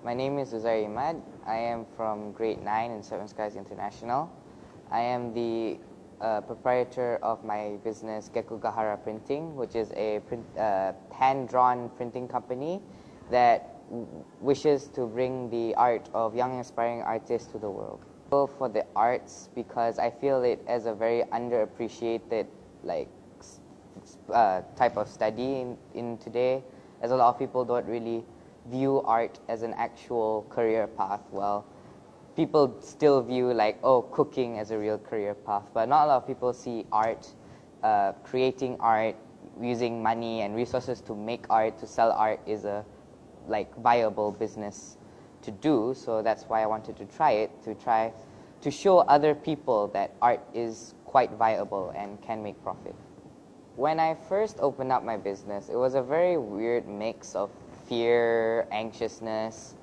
My name is Uzair Imad. I am from grade 9 in Seven Skies International. I am the proprietor of my business Gecko Gahara Printing, which is a hand-drawn printing company that wishes to bring the art of young aspiring artists to the world. Go for the arts because I feel it as a very underappreciated type of study in today, as a lot of people don't really view art as an actual career path. Well, people still view cooking as a real career path, but not a lot of people see art, creating art, using money and resources to make art, to sell art is a viable business to do. So that's why I wanted to try to show other people that art is quite viable and can make profit. When I first opened up my business, it was a very weird mix of fear, anxiousness,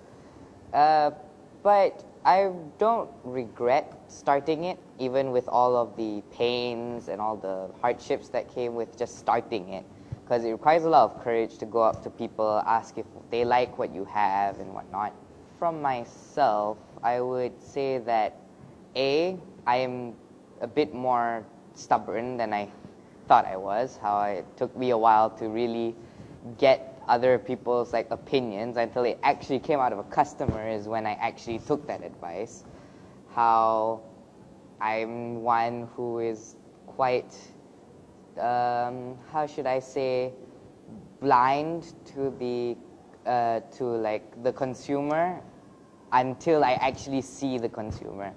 but I don't regret starting it, even with all of the pains and all the hardships that came with just starting it, because it requires a lot of courage to go up to people, ask if they like what you have and whatnot. From myself, I would say that I am a bit more stubborn than I thought I was. It took me a while to really get other people's opinions until it actually came out of a customer is when I actually took that advice. How I'm one who is quite, how should I say, blind to the consumer until I actually see the consumer.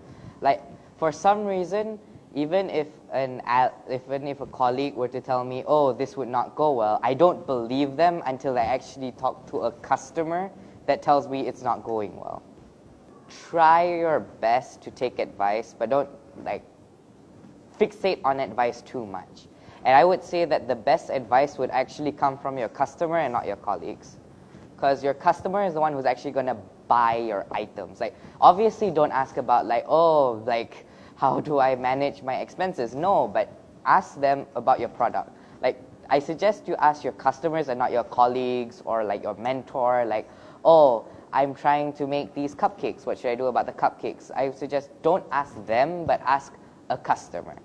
For some reason, even if a colleague were to tell me, oh, this would not go well, I don't believe them until I actually talk to a customer that tells me it's not going well. Try your best to take advice, but don't fixate on advice too much. And I would say that the best advice would actually come from your customer and not your colleagues. Because your customer is the one who's actually going to buy your items. Obviously don't ask about how do I manage my expenses? No, but ask them about your product. I suggest you ask your customers and not your colleagues or your mentor, oh, I'm trying to make these cupcakes. What should I do about the cupcakes? I suggest don't ask them, but ask a customer.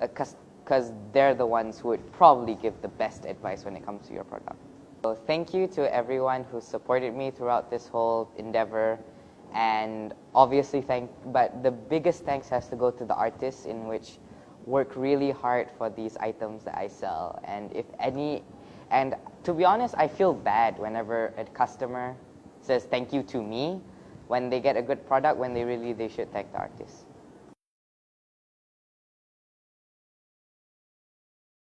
Because they're the ones who would probably give the best advice when it comes to your product. So thank you to everyone who supported me throughout this whole endeavor. And obviously but the biggest thanks has to go to the artists in which work really hard for these items that I sell. And to be honest, I feel bad whenever a customer says thank you to me when they get a good product, when they should thank the artists.